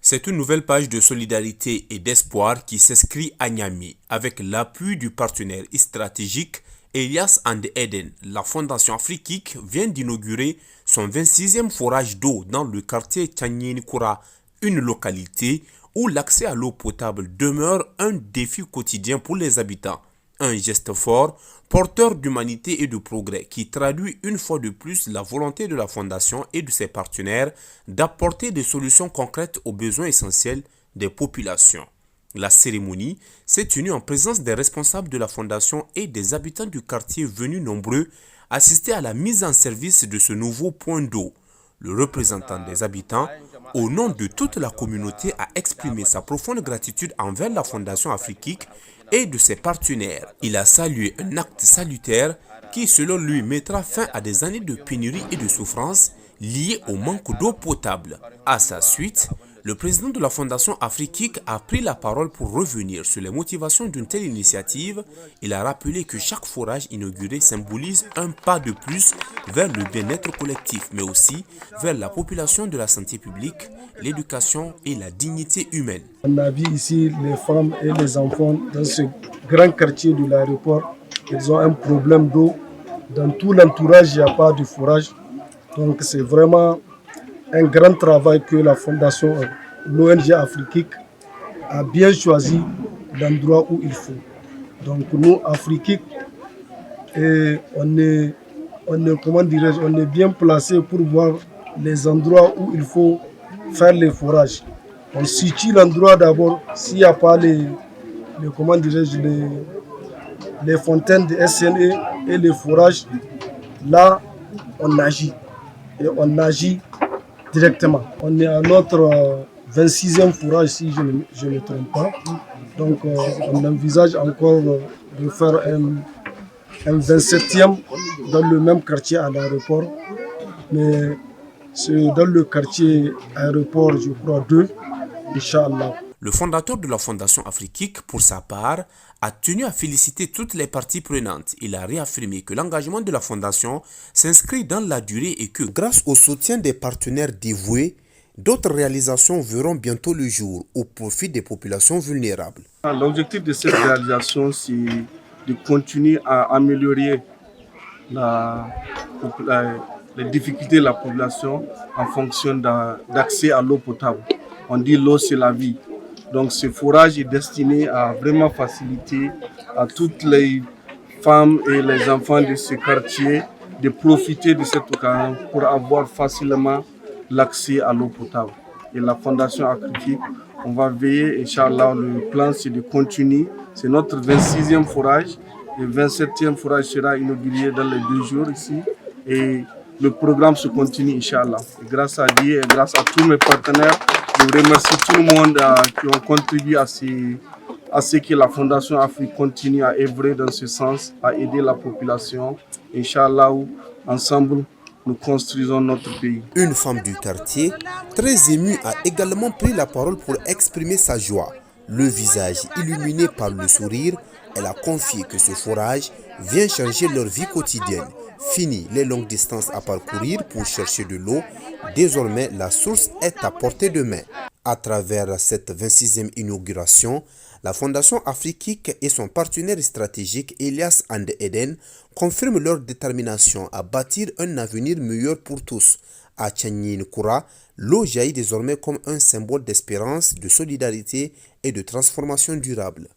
C'est une nouvelle page de solidarité et d'espoir qui s'inscrit à Niamey avec l'appui du partenaire stratégique Elias and Eden. La Fondation Afrique vient d'inaugurer son 26e forage d'eau dans le quartier Tchanyeni-Koura, une localité où l'accès à l'eau potable demeure un défi quotidien pour les habitants. Un geste fort, porteur d'humanité et de progrès, qui traduit une fois de plus la volonté de la Fondation et de ses partenaires d'apporter des solutions concrètes aux besoins essentiels des populations. La cérémonie s'est tenue en présence des responsables de la Fondation et des habitants du quartier venus nombreux assister à la mise en service de ce nouveau point d'eau. Le représentant des habitants, au nom de toute la communauté, a exprimé sa profonde gratitude envers la Fondation Afrique et de ses partenaires. Il a salué un acte salutaire qui, selon lui, mettra fin à des années de pénurie et de souffrance liées au manque d'eau potable. À sa suite, le président de la Fondation Afrique a pris la parole pour revenir sur les motivations d'une telle initiative. Il a rappelé que chaque forage inauguré symbolise un pas de plus vers le bien-être collectif, mais aussi vers la population de la santé publique, l'éducation et la dignité humaine. On a vu ici les femmes et les enfants dans ce grand quartier de l'aéroport. Ils ont un problème d'eau. Dans tout l'entourage, il n'y a pas de forage. Donc c'est vraiment un grand travail que la Fondation, l'ONG Afrique, a bien choisi l'endroit où il faut. Donc nous, Afrique, on est bien placé pour voir les endroits où il faut faire les forages. On situe l'endroit d'abord, s'il n'y a pas les fontaines de SNE et les forages, là on agit. Et on agit directement. On est à notre 26e forage si je ne me trompe pas. Donc on envisage encore de faire un 27e dans le même quartier à l'aéroport. Mais c'est dans le quartier aéroport, je crois, 2, Inch'Allah. Le fondateur de la Fondation Afrique, pour sa part, a tenu à féliciter toutes les parties prenantes. Il a réaffirmé que l'engagement de la Fondation s'inscrit dans la durée et que, grâce au soutien des partenaires dévoués, d'autres réalisations verront bientôt le jour au profit des populations vulnérables. L'objectif de cette réalisation, c'est de continuer à améliorer les difficultés de la population en fonction d'accès à l'eau potable. On dit l'eau, c'est la vie. Donc ce forage est destiné à vraiment faciliter à toutes les femmes et les enfants de ce quartier de profiter de cette occasion pour avoir facilement l'accès à l'eau potable. Et la Fondation Afrique, on va veiller, Inch'Allah, le plan c'est de continuer. C'est notre 26e forage. Le 27e forage sera inauguré dans les 2 jours ici. Et le programme se continue, Inch'Allah. Et grâce à Dieu et grâce à tous mes partenaires, je remercie tout le monde qui ont contribué à ce que la Fondation Afrique continue à œuvrer dans ce sens, à aider la population. Inch'Allah, ensemble, nous construisons notre pays. Une femme du quartier, très émue, a également pris la parole pour exprimer sa joie. Le visage illuminé par le sourire, elle a confié que ce forage vient changer leur vie quotidienne. Fini les longues distances à parcourir pour chercher de l'eau, désormais la source est à portée de main. À travers cette 26e inauguration, la Fondation Afrique et son partenaire stratégique Elias and Eden confirment leur détermination à bâtir un avenir meilleur pour tous. À Tchanyeni-Koura, l'eau jaillit désormais comme un symbole d'espérance, de solidarité et de transformation durable.